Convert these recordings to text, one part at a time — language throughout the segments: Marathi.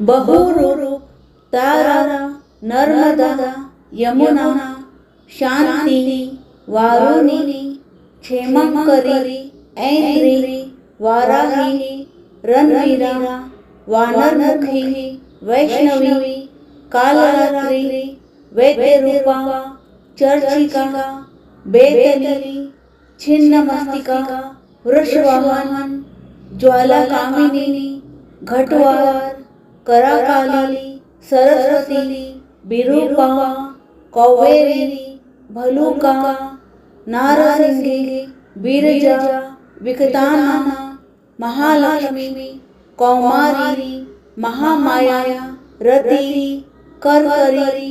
बहुरूप तारा नर्मदा यमुना शांति वारुणी क्षेमंकरी ऐन्द्री वाराही रणवीरा वानरमुखी वैष्णवी कालरात्रि वैद्यरूपा चर्चिका बेतली छिन्नमस्तिका वृषवाहन ज्वालाकामिनी घटवार कराकाली सरस्वती बिरूपा कौवेरी भलुका नारसिंगी बिरजा विकताना महालक्ष्मी कौमारी महामाया रति करकरी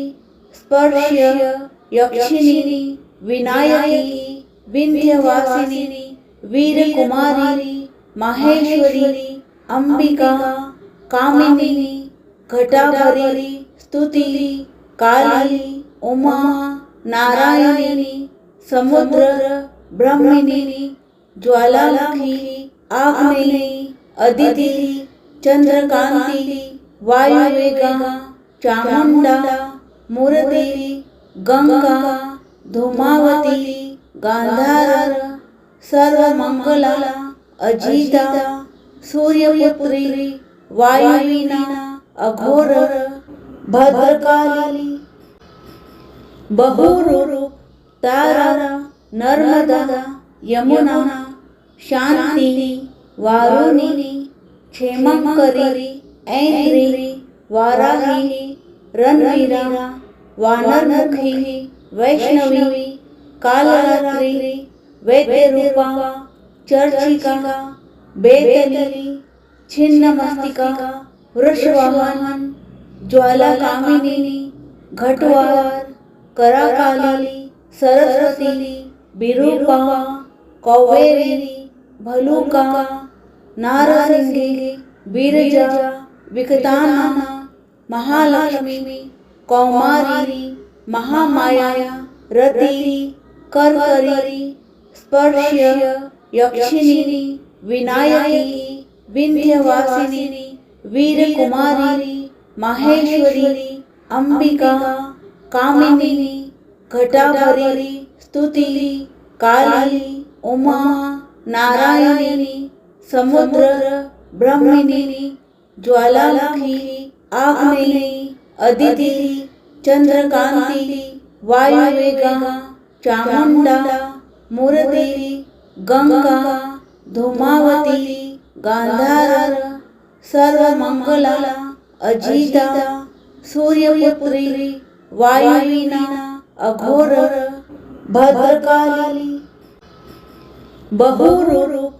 स्पर्श्य यक्षिणी विनायकी विंध्यवासिनी वीरकुमारी माहेश्वरी अंबिका कामिनी घटाभरी स्तुति काली उमा नारायणी समुद्र ब्रह्मणी ज्वालामुखी आग्नेयी अदिति चंद्रकांति वायुवेगा चामुंडा मूर्ति गंगा धूमावती गांधार सर्वमंगला अजिता सूर्यपुत्री वायुवीना अघोर भद्रकाली बहुरूप तारा नर्मदा यमुना शांति वारुणी क्षेमंकरी ऐन्द्री वाराही रणवीरा वानरमुखी वैष्णवी कालरात्रि वैद्यरूपा चर्चिका बेतली छिन्नमस्तिका वृषवाहन ज्वालाकामिनी घटवार कराकाली सरस्वती बिरूपा कौवेरी भलुका नारसिंगी बिरजा विकताना महालक्ष्मी कौमारी महामाया रति करकरी स्पर्श्य यक्षिणी विनायकी विंध्यवासिनी वीरकुमारी माहेश्वरी अंबिका कामिनी घटाभरी स्तुति काली उमा नारायणी समुद्र ब्रह्मणी ज्वालामुखी आग्नेयी अदिति चंद्रकांति वायुवेगा चामुंडा मूर्ति गंगा धूमावती गांधार सर्वमंगला अजिता सूर्यपुत्री वायुवीना अघोर भद्रकाली बहुरूप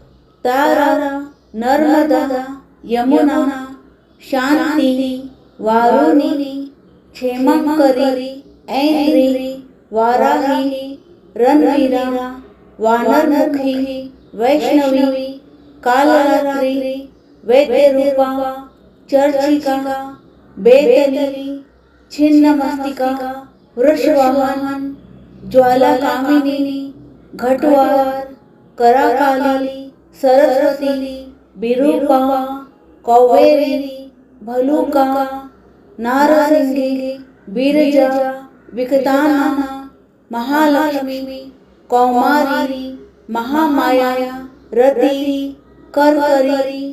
तारा नर्मदा यमुना शांति वारुणी क्षेमंकरी ऐन्द्री वाराही रणवीरा वानरमुखी वैष्णवी कालरात्रि वैद्यरूपा चर्चिका बेतली छिन्नमस्तिका वृषवाहन ज्वालाकामिनी घटवार कराकाली सरस्वती बिरूपा कौवेरी भलुका नारसिंगी बिरजा विकताना महालक्ष्मी कौमारी महामाया रति करकरी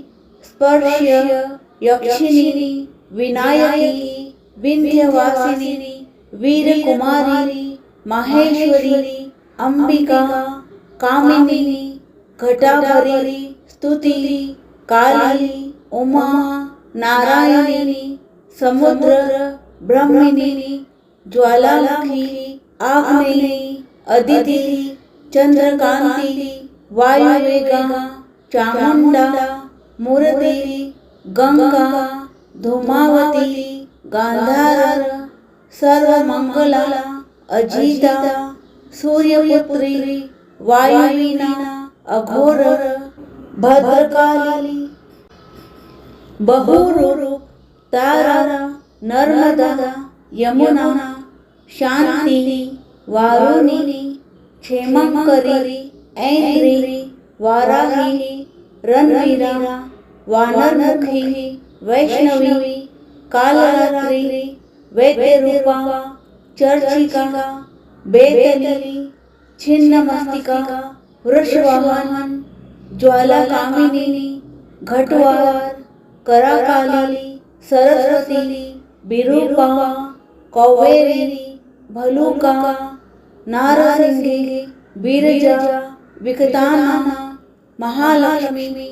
स्पर्श्य यक्षिणी विनायकी विंध्यवासिनी वीरकुमारी माहेश्वरी अंबिका कामिनी घटाभरी स्तुति काली उमा नारायणी समुद्र ब्रह्मणी ज्वालामुखी आग्नेयी अदिति चंद्रकांति वायुवेगा चामुंडा मूर्ति गंगा धूमावती गांधार सर्वमंगला अजिता सूर्यपुत्री वायुवीना अघोर भद्रकाली बहुरूप तारा नर्मदा यमुना शांति वारुणी क्षेमंकरी ऐन्द्री वाराही रणवीरा वानरमुखी वैष्णवी कालरात्रि वैद्यरूपा चर्चिका बेतली छिन्नमस्तिका वृषवाहन ज्वाला कामिनी घटवार कराकाली सरस्वती विरूपा कौवेरी भलुका नारसिंही बीरजा विकताना महालक्ष्मी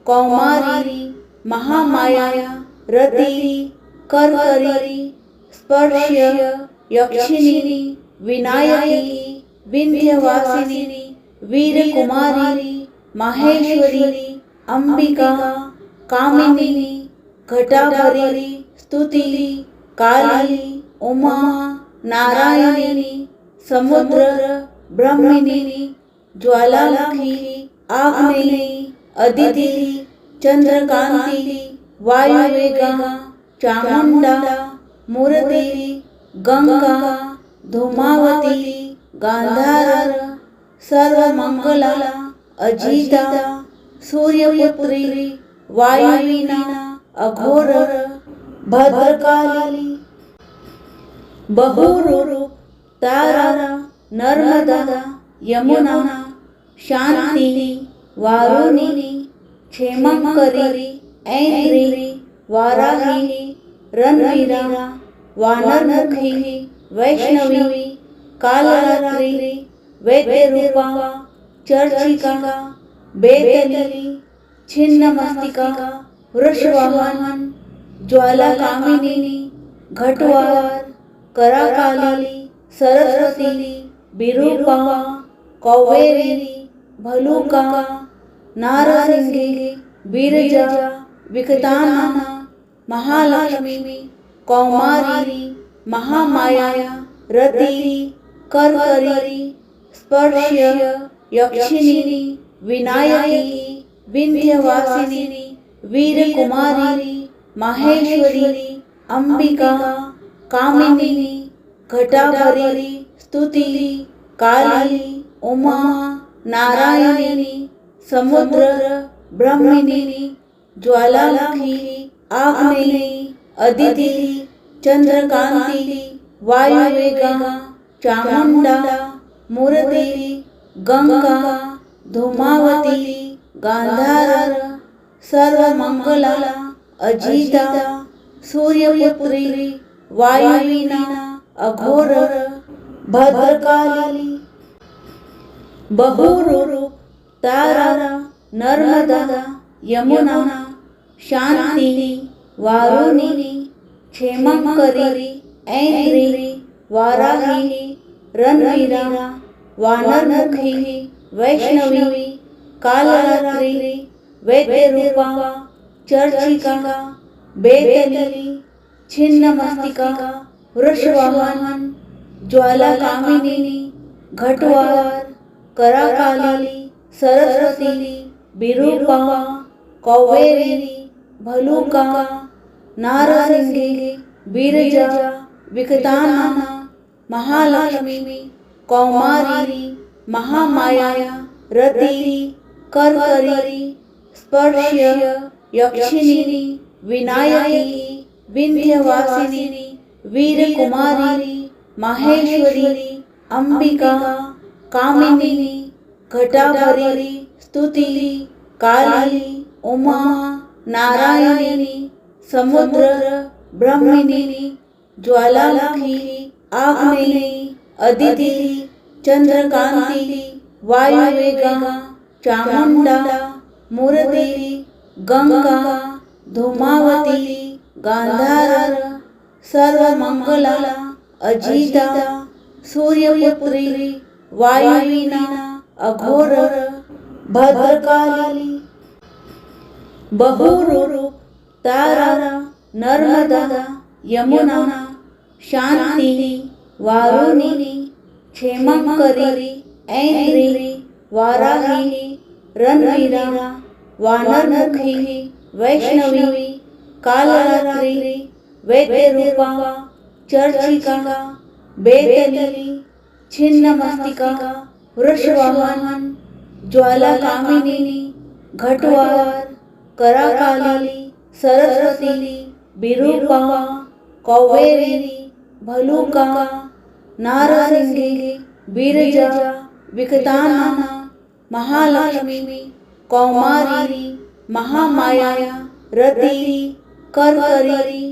कौमारी महामाया रति करकरी स्पर्श्य यक्षिणी विनायकी विंध्यवासिनी वीरकुमारी माहेश्वरी अंबिका कामिनी घटाभरी स्तुति काली उमा नारायणी समुद्र ब्रह्मिणी ज्वालामुखी आग्नेयी अदिति चंद्रकांति वायुवेगा चामुंडा मूर्ति गंगा धूमावती गांधार सर्वमंगला अजिता सूर्यपुत्री वायुवीना अघोर भद्रकाली बहुरूप तारा नर्मदा यमुना शांति वारुणी क्षेमंकरी ऐन्द्री वाराही रणवीरा वानरमुखी वैष्णवी कालरात्रि वैद्यरूपा चर्चिका बेतली छिन्नमस्तिका वृषवाहन ज्वाला कामिनी घटवार कराकाली सरस्वती विरूपा कौवेरी भलुका नारसिंही बीरजा विकताना महालक्ष्मी कौमारी महामाया रति करकरी स्पर्श्य यक्षिणी विनायकी विंध्यवासिनी वीरकुमारी माहेश्वरी अंबिका कामिनी घटाभरी स्तुति काली उमा नारायणी समुद्र ब्रह्मिणी ज्वालामुखी आग्नेयी अदिति चंद्रकांति वायुवेगा चामुंडा मूर्ति गंगा धूमावती गांधार सर्वमंगला अजिता सूर्यपुत्री वायुवीना अघोर भद्रकाली बहुरूप तारा नर्मदा यमुना शांति वारुणी क्षेमंकरी ऐन्द्री वाराही रणवीरा वानरमुखी वैष्णवी कालरात्रि वैद्यरूपा चर्चिका बेतली छिन्नमस्तिका वृषवाहन ज्वाला कामिनी घटवार कराकाली सरस्वती विरूपा कौवेरी भलुका नारसिंही बीरजा विकताना महालक्ष्मी कौमारी महामाया रति करकरी स्पर्श्य यक्षिणी विनायकी विंध्यवासिनी वीरकुमारी माहेश्वरी अंबिका कामिनी घटाभरी स्तुति काली उमा नारायणी समुद्र ब्रह्मिणी ज्वालामुखी आग्नेयी अदिति चंद्रकांति वायुवेगा चामुंडा मूर्ति गंगा धूमावती गांधार सर्वमंगला अजिता सूर्यपुत्री वायुवीना अघोर भद्रकाली बहुरूप तारा नर्मदा यमुना शांति वारुणी क्षेमंकरी ऐन्द्री वाराही रणवीरा वानरमुखी वैष्णवी कालरात्रि वैद्यरूपा चर्चिका बेतली छिन्नमस्तिका वृषवाहन ज्वाला कामिनी घटवार कराकाली सरस्वती बिरूपा कौवेरी भलुका नारसिंही बिरजा विकताना महालक्ष्मी कौमारी महामाया रति करकरी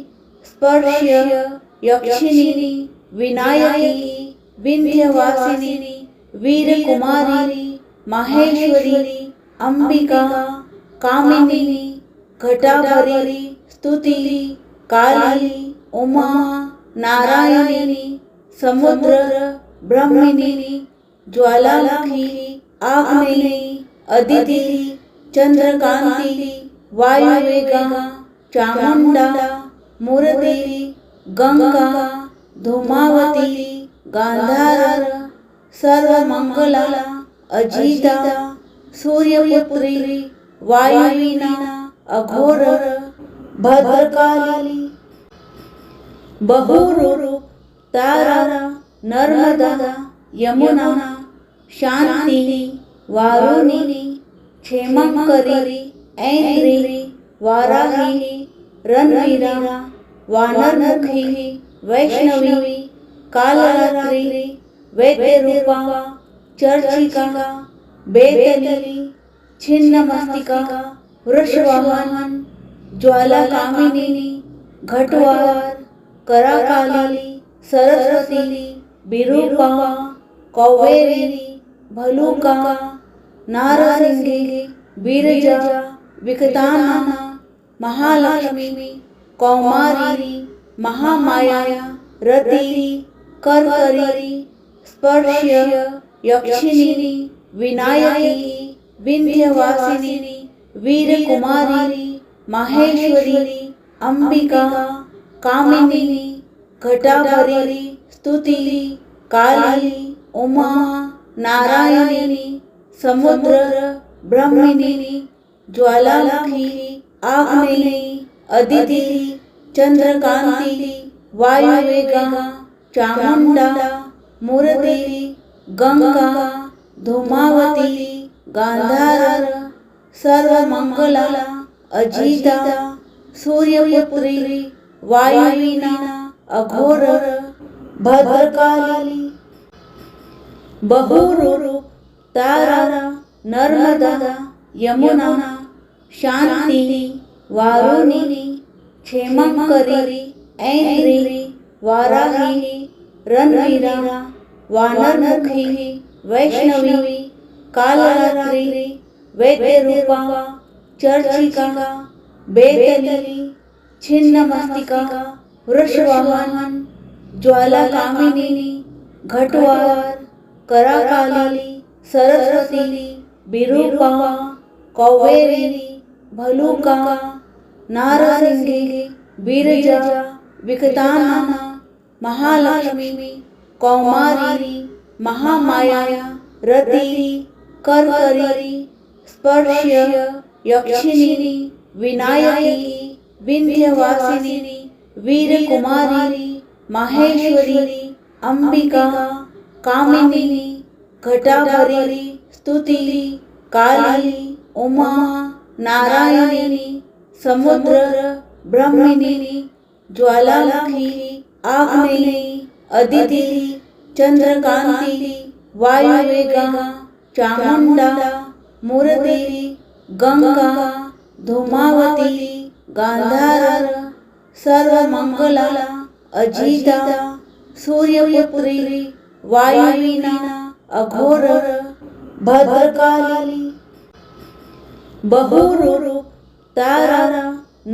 स्पर्श्य यक्षिणी विनायकी विंध्यवासिनी वीरकुमारी माहेश्वरी अंबिका कामिनी घटाभरी स्तुति काली उमा नारायणी समुद्र ब्रह्मिनी ज्वालामुखी आग्नेयी अदिति चंद्रकांति वायुवेगा चामुंडा मूर्ति गंगा धूमावती गांधार सर्वमंगला अजिता सूर्यपुत्री वायुवीना अघोर भद्रकाली बहुरूप तारा नर्मदा यमुना शांति वारुणी क्षेमंकरी ऐन्द्री वाराही रणवीरा वानरमुखी वैष्णवी कालरात्रि वैद्यरूपा चर्चिका बेतली छिन्नमस्तिका वृषवाहन ज्वालाकामिनी घटवार कराकाली सरस्वती बिरूपा कौवेरी भलुका नारसिंही बिरजा विकताना महालक्ष्मी कौमारी महामाया रति करकरी स्पर्श्य यक्षिणी विनायकी विंध्यवासिनी वीरकुमारी माहेश्वरी अंबिका कामिनी घटाभरी स्तुति काली उमा नारायणी समुद्र ब्रह्मिनी ज्वालामुखी आग्नेयी अदिति चंद्रकांति वायुवेगा चामुंडा मूर्ति गंगा धूमावती गांधार सर्वमंगला अजिता सूर्यपुत्री वायुवीना अघोर भद्रकाली बहुरूप तारा नर्मदा यमुना शांति वारुणी क्षेमंकरी ऐन्द्री वाराही रणवीरा वानरमुखी वैष्णवी कालरात्रि वैद्यरूपा चर्चिका बेतली छिन्नमस्तिका वृषवाहन ज्वालाकामिनी घटवार कराकाली सरस्वती बिरूपा कौवेरी भलुका नारसिंही बिरजा विकताना महालक्ष्मी कौमारी महामाया रति करकरी स्पर्श्य यक्षिणी विनायकी विंध्यवासिनी वीरकुमारी माहेश्वरी अंबिका कामिनी घटाभरी स्तुति काली उमा नारायणी समुद्र ब्रह्मिनी ज्वालामुखी आग्नेयी अदिति चंद्रकांति वायुवेगा चामुंडा मूर्ति गंगा धूमावती गांधार सर्वमंगला अजिता सूर्यपुत्री वायुवीना अघोर भद्रकाली बहुरूप तारा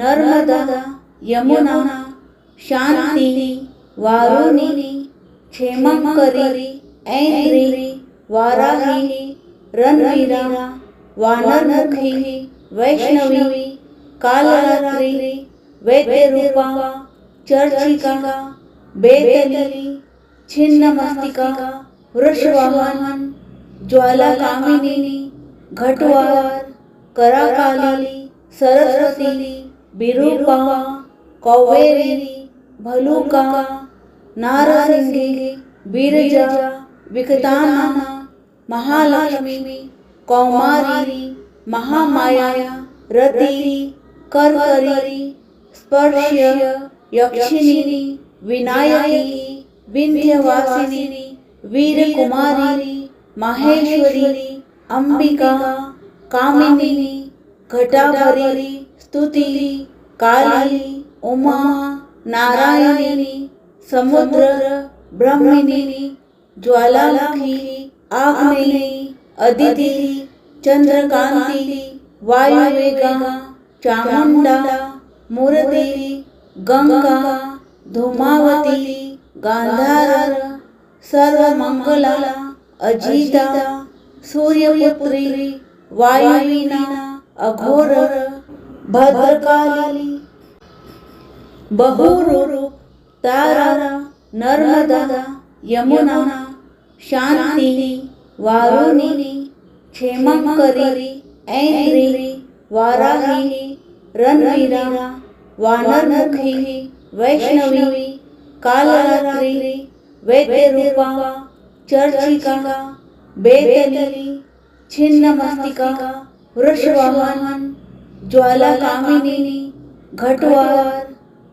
नर्मदा यमुना शांति वारुणी क्षेमंकरी ऐन्द्री वाराही रणवीरा वानरमुखी वैष्णवी कालरात्रि वैद्यरूपा चर्चिका बेतली छिन्नमस्तिका वृषवाहन ज्वालाकामिनी घटवार कराकाली सरस्वती बिरूपा कौवेरी भलुका नारसिंही बिरजा विकताना महालक्ष्मी कौमारी महामाया रति करकरी स्पर्श्य यक्षिणी विनायकी विंध्यवासिनी वीरकुमारी माहेश्वरी अंबिका कामिनी घटाभरी स्तुति काली उमा नारायणी समुद्र ब्रह्मिणी ज्वालामुखी आग्नेयी अदिति चंद्रकांति वायुवेगा चामुंडा मूर्ति गंगा धूमावती गांधार सर्वमंगला अजिता सूर्यपुत्री वायुवीणा अघोर भद्रकाली बहुरूप तारा नर्मदा यमुना शांति वारुणी क्षेमंकरी ऐन्द्री वाराही रणवीरा वानरमुखी वैष्णवी कालरात्रि वैद्यरूपा चर्चिका बेतली छिन्नमस्तिका वृषवाहन ज्वालाकामिनी घटवार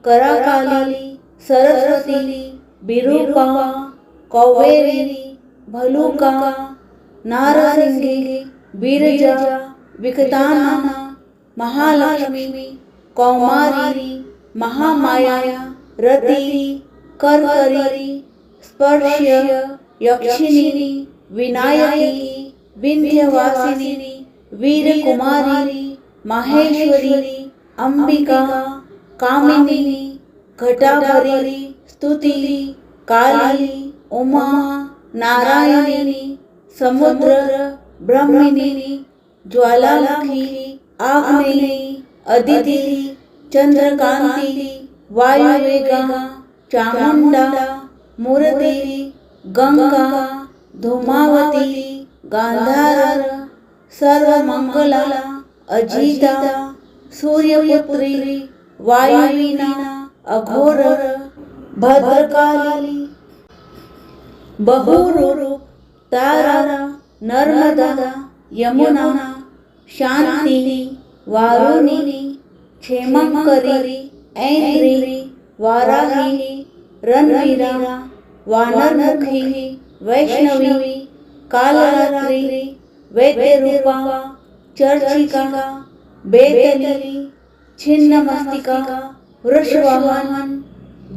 कराकाली सरस्वती विरूपा कौवेरी भलुका नारसिंही विरजा विकताना महालक्ष्मी कौमारी महामाया रति करकरी स्पर्श्य यक्षिणी विनायकी विंध्यवासिनी वीरकुमारी माहेश्वरी अंबिका कामिनी घटाभरी स्तुति काली उमा नारायणी समुद्र ब्रह्मिणी ज्वालामुखी आग्नेयी अदिति चंद्रकांति वायुवेगा चामुंडा मूर्ति गंगा धूमावती गांधार सर्वमंगला अजिता सूर्यपुत्री वायुवीणा अघोर भद्रकाली बहुरूप तारा नर्मदा यमुना शांति वारुणी क्षेमंकरी ऐन्द्री वाराही रणवीरा वानरमुखी वैष्णवी कालरात्रि वैद्यरूपा चर्चिका बेतली छिन्नमस्तिका वृषवाहन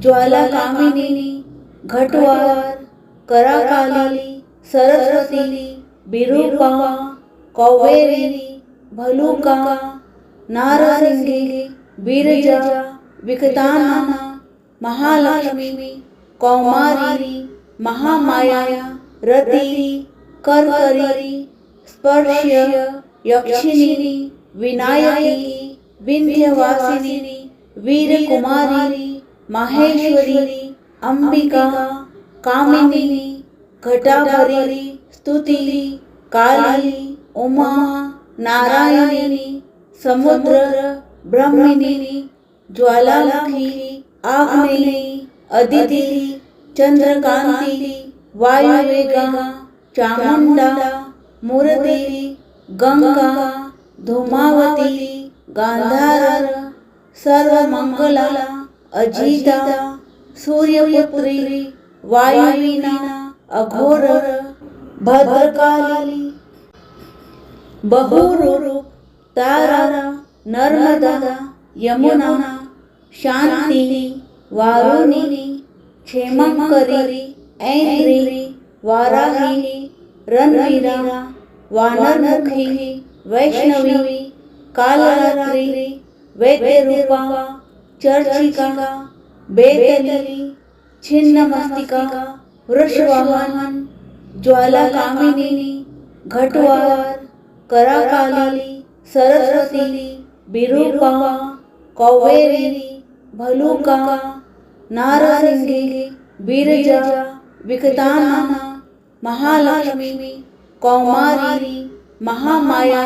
ज्वालाकामिनी घटवार कराकाली सरस्वती विरूपा कौवेरी भलुका नारसिंही विरजा विकताना महालक्ष्मी कौमारी महामाया रति करकरी स्पर्श्य यक्षिणी विनायकी विंध्यवासिनी वीरकुमारी माहेश्वरी अंबिका कामिनी घटाभरी स्तुति काली उमा नारायणी समुद्र ब्रह्मिणी ज्वालामुखी आग्नेयी अदिति चंद्रकांति वायुवेगा चामुंडा मूर्ति गंगा धूमावती गांधार सर्वमंगला अजिता सूर्यपुत्री वायुवीणा अघोर भद्रकाली बहुरूप तारा नर्मदा यमुना शांति वारुणी क्षेमंकरी ऐन्द्री वाराही रणवीरा वानरमुखी वैष्णवी कालरात्रि वैद्यरूपा चर्चिका बेतली छिन्नमस्तिका वृषवाहन ज्वालाकामिनी घटवार कराकाली सरस्वती विरूपा कौवेरी भलुका नारसिंही विरजा विकताना महालक्ष्मी कौमारी महामाया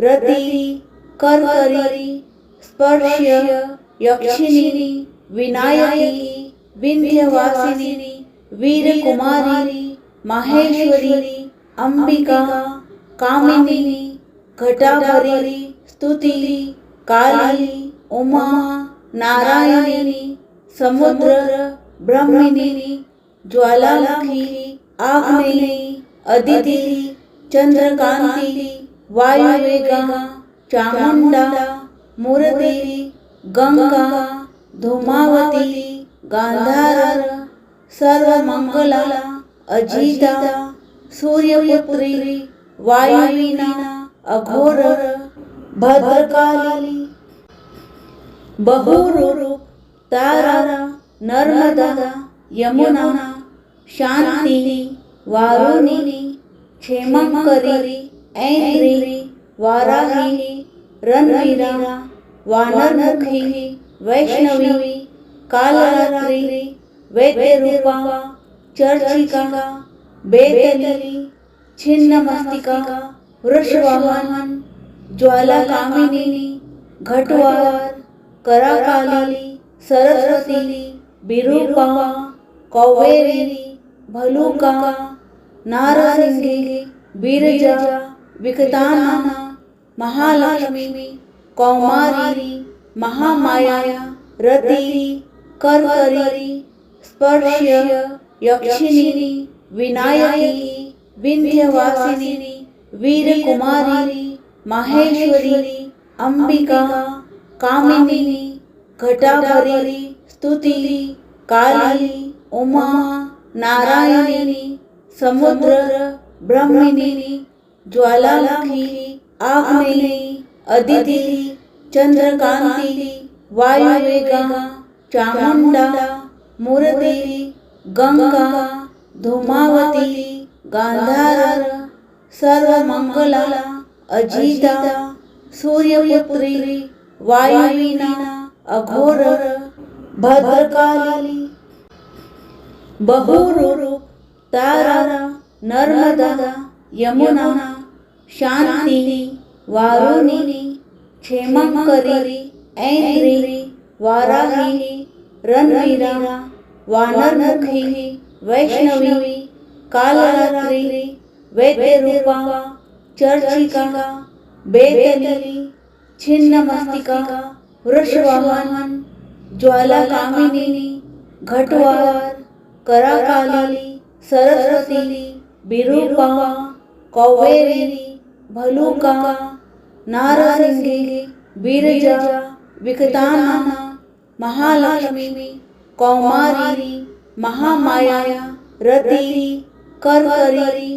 रति करकरी स्पर्श्य यक्षिणी विनायकी विंध्यवासिनी वीरकुमारी माहेश्वरी अंबिका कामिनी घटाभरी स्तुति काली उमा नारायणी समुद्र ब्रह्मिणी ज्वालामुखी आग्नेयी अदिति चंद्रकांति वायुवेगा चामुंडा मूर्ति गंगा धूमावती गांधार सर्वमंगला अजिता सूर्यपुत्री वायुवीना अघोर भद्रकाली बहुरूप तारा नर्मदा यमुना शांति वारुणी क्षेमंकरी ऐन्द्री वाराही रणवीरा वानरमुखी वैष्णवी कालरात्रि वैद्यरूपा चर्चिका बेतली छिन्नमस्तिका वृषवाहन ज्वालाकामिनी घटवार कराकाली सरस्वती विरूपा कौवेरी भलुका नारसिंही बिरजा विकताना महालक्ष्मी कौमारी महामाया रति करकरी स्पर्श्य यक्षिणी विनायकी विंध्यवासिनी वीरकुमारी माहेश्वरी अंबिका कामिनी घटाभरी स्तुति काली उमा नारायणी समुद्र ब्रह्मिणी ज्वालामुखी आग्नेयी अदिति चंद्रकांति वायुवेगा चामुंडा मूर्ति गंगा धूमावती गांधार सर्वमंगला अजिता सूर्यपुत्री वायुवीना अघोर भद्रकाली बहुरूप तारा नर्मदा यमुना शांति वारुणी क्षेमंकरी ऐन्द्री वाराही रणवीरा वानरमुखी वैष्णवी कालरात्रि वैद्यरूपा चर्चिका बेतली छिन्नमस्तिका वृषवाहन ज्वालाकामिनी घटवार कराकाली सरस्वती विरूपा कौवेरी भलुका नारसिंही बिरजा विकताना महालक्ष्मी कौमारी महामाया रति करकरी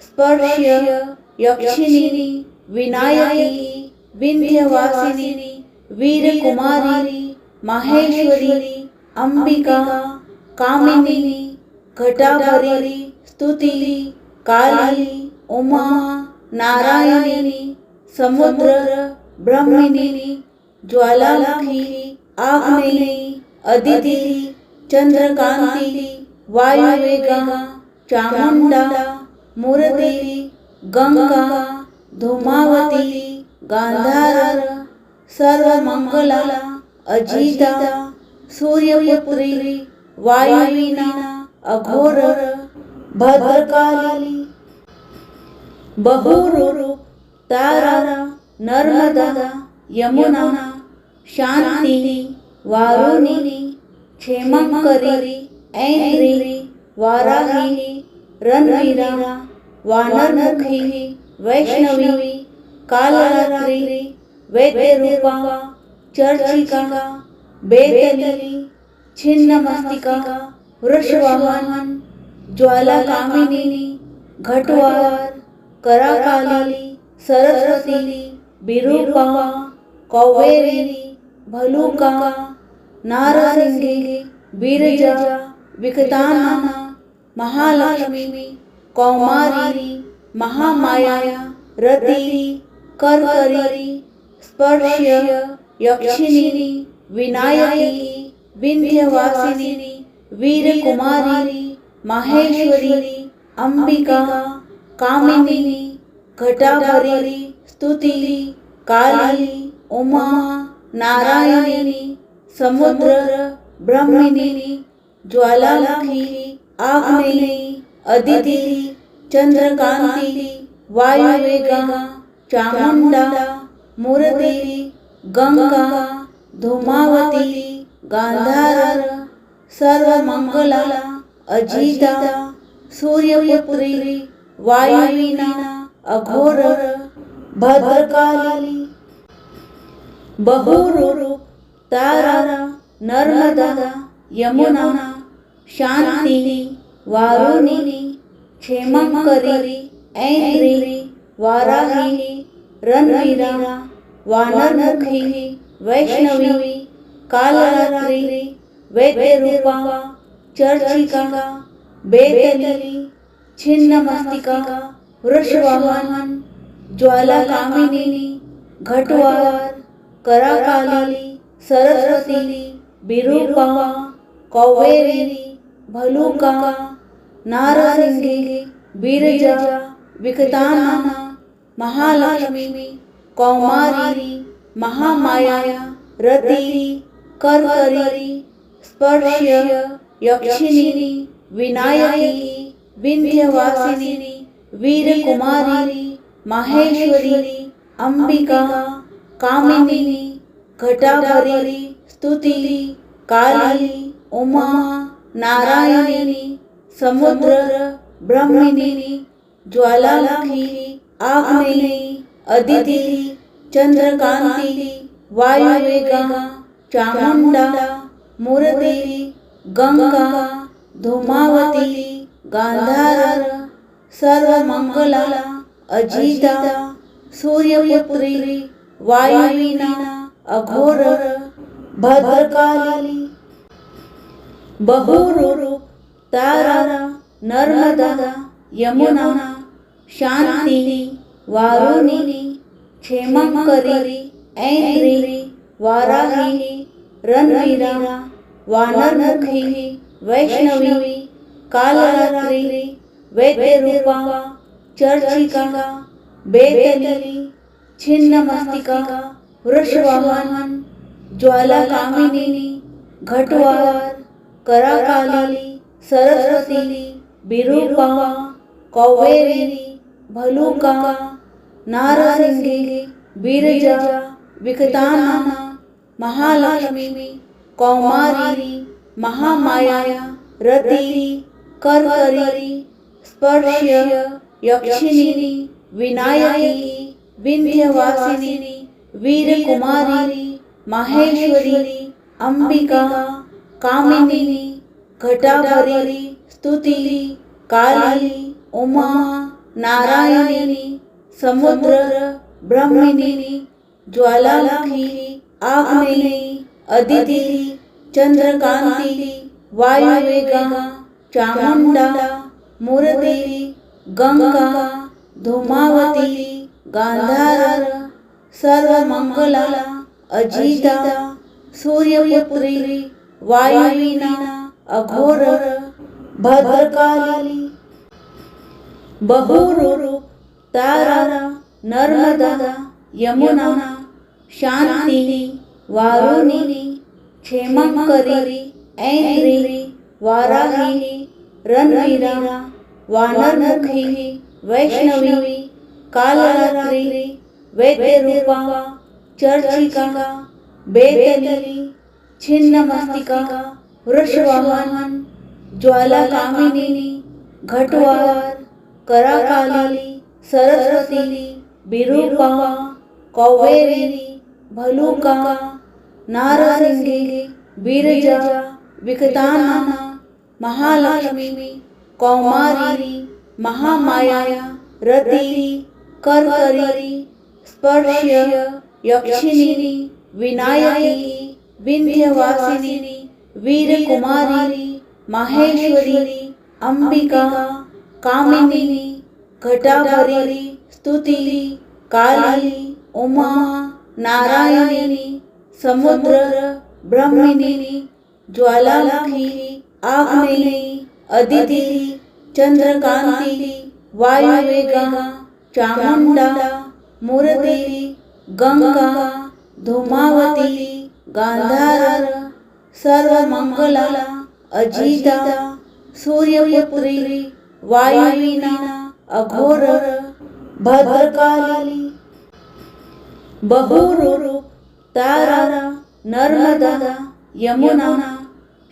स्पर्श्य यक्षिणी विनायकी विंध्यवासिनी वीरकुमारी माहेश्वरी अंबिका कामिनी घटाभरी स्तुति काली उमा नारायणी समुद्र ब्रह्मिणी ज्वालामुखी आग्नेयी अदिति चंद्रकांति वायुवेगा चामुंडा मूर्ति गंगा धूमावती गांधार सर्वमंगला अजिता सूर्यपुत्री वायुवीना अघोर भद्रकाली बहुरूप तारा नर्मदा यमुना शांति वारुणी क्षेमंकरी ऐन्द्री वाराही रणवीरा वानरमुखी वैष्णवी कालरात्रि वैद्यरूपा चर्चिका बेतली छिन्नमस्तिका वृषवाहन ज्वालाकामिनी घटवार कराकाली सरस्वती विरूपा कौवेरी भलुका नारसिंही बिरजा विकताना महालक्ष्मी कौमारी महामाया रति करकरी स्पर्श्य यक्षिणी विनायकी विंध्यवासिनी वीरकुमारी माहेश्वरी अंबिका कामिनी घटाभरी स्तुति काली उमा नारायणी समुद्र ब्रह्मिणी ज्वालामुखी आग्नेयी अदिति चंद्रकांति वायुवेगा चामुंडा मूर्ति गंगा धूमावती गांधार सर्वमंगला अजिता सूर्यपुत्री वायुवीणा अघोर भद्रकाली बहुरूप तारा नर्मदा यमुना शांति वारुणी क्षेमंकरी ऐन्द्री वाराही रणवीरा वानरमुखी वैष्णवी कालरात्रि वैद्यरूपा चर्चिका बेतली छिन्नमस्तिका वृषवाहन ज्वालाकामिनी घटवार कराकाली सरस्वती विरूपा कौवेरी भलुका नारसिंही बिरजा विकताना महालक्ष्मी कौमारी महामाया रति करकरी स्पर्श्य यक्षिणी विनायकी विंध्यवासिनी वीरकुमारी माहेश्वरी अंबिका कामिनी घटाभरी स्तुति काली उमा नारायणी समुद्र ब्रह्मिनी ज्वालामुखी आग्नेयी अदिति चंद्रकांति वायुवेगा चामुंडा मूर्ति गंगा धूमावती गांधार सर्वमंगला अजिता सूर्यपुत्री वायुवीणा अघोर भद्रकाली बहुरूप तारा नर्मदा यमुना शांति वारुणी क्षेमंकरी ऐन्द्री वाराही रणवीरा वानरमुखी वैष्णवी कालरात्रि वैद्यरूपा चर्चिका बेतली छिन्नमस्तिका वृषवाहन ज्वालाकामिनी घटवार कराकाली सरस्वती विरूपा कौवेरी भलुका नारसिंही बिरजा विकताना महालक्ष्मी कौमारी महामाया रति करकरी स्पर्श्य यक्षिणी विनायकी विंध्यवासिनी वीरकुमारी माहेश्वरी अंबिका कामिनी घटाभरी स्तुति काली उमा नारायणी समुद्र ब्रह्मिनी ज्वालामुखी आग्नेयी अदिति चंद्रकांति वायुवेगा चामुंडा मूर्ति गंगा धूमावती गांधार सर्वमंगला अजिता सूर्यपुत्री वायुवीणा अघोर भद्रकाली बहुरूप तारा नर्मदा यमुना शांति वारुणी क्षेमंकरी ऐन्द्री वाराही रणवीरा वानरमुखी वैष्णवी कालरात्रि वैद्यरूपा चर्चिका बेतली छिन्नमस्तिका वृषवाहन ज्वालाकामिनी घटवार कराकाली सरस्वती विरूपा कौवेरी भलुका नारसिंही बिरजा विकताना महालक्ष्मी कौमारी महामाया रति करकरी स्पर्श्य यक्षिणी विनायकी विंध्यवासिनी वीरकुमारी माहेश्वरी अंबिका कामिनी घटाभरी स्तुति काली उमा नारायणी समुद्र ब्रह्मिनी ज्वालामुखी आग्नेयी अदिति चंद्रकांति वायुवेगा चामुंडा मूर्ति गंगा धूमावती गांधार सर्वमंगला अजिता सूर्यपुत्री वायुवीणा अघोर भद्रकाली बहुरूप तारा नर्मदा यमुना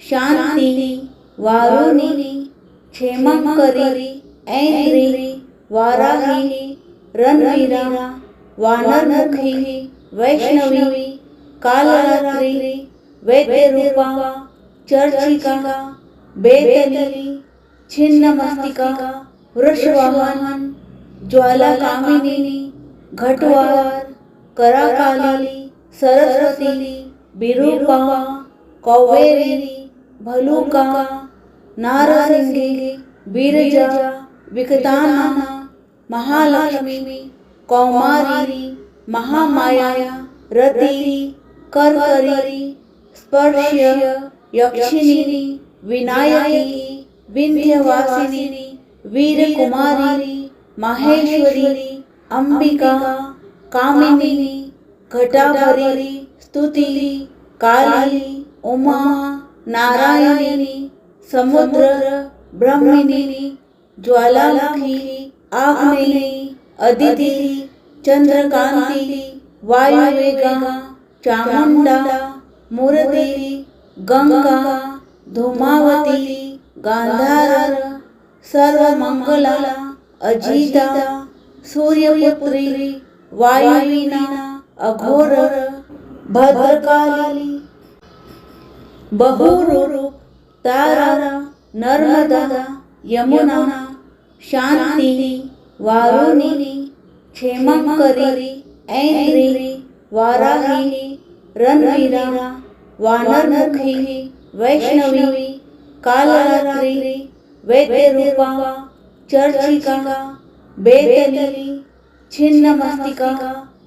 शांति वारुणी क्षेमंकरी ऐन्द्री वाराही रणवीरा वानरमुखी वैष्णवी कालरात्रि वैद्यरूपा चर्चिका बेतली छिन्नमस्तिका वृषवाहन ज्वालाकामिनी घटवार कराकाली सरस्वती विरूपा कौवेरी भलुका नारसिंगी विरजा विकतानना महालक्ष्मी कौमारी महामाया रति करकरी स्पर्श्य यक्षिणी विनायकी विंध्यवासिनी वीरकुमारी माहेश्वरी अंबिका कामिनी घटाभरी स्तुति काली उमा नारायणी समुद्र ब्रह्मिनी ज्वालामुखी आग्नेयी अदिति चंद्रकांति वायुवेगा चामुंडा मूर्ति गंगा धूमावती गांधार सर्वमंगला अजिता सूर्यपुत्री वायुवीना अघोर भद्रकाली बहुरूप तारा नर्मदा यमुना शांति वारुणी क्षेमंकरी ऐन्द्री वाराही रणवीरा वानरमुखी वैष्णवी कालरात्रि वैद्यरूपा चर्चिका बेतली छिन्नमस्तिका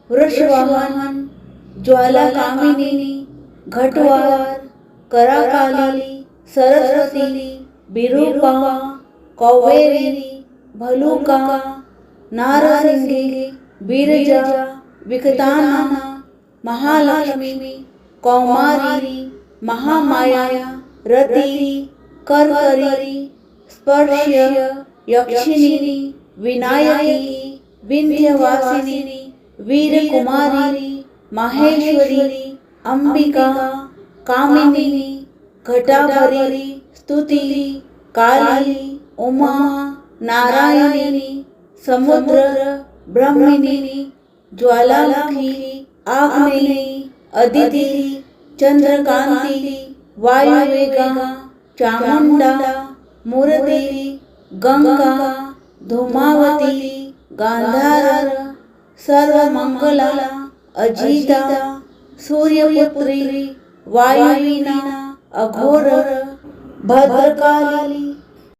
वृषवाहन ज्वालाकामिनी घटवार कराकाली सरस्वती विरूपा कौवेरी भलुका नारसिंगी विरजा विकतानना महालक्ष्मी कौमारी महामाया रति करकरी स्पर्श्य यक्षिणी विनायकी विंध्यवासिनी वीरकुमारी माहेश्वरी अंबिका कामिनी घटाभरी स्तुति काली उमा नारायणी समुद्र ब्रह्मिनी ज्वालामुखी आग्नेयी अदिति चंद्रकांति वायुवेगा चामुंडा मूर्ति गंगा धूमावती गांधार सर्वमंगला अजिता सूर्यपुत्री वायुवीना अघोर भद्रकाली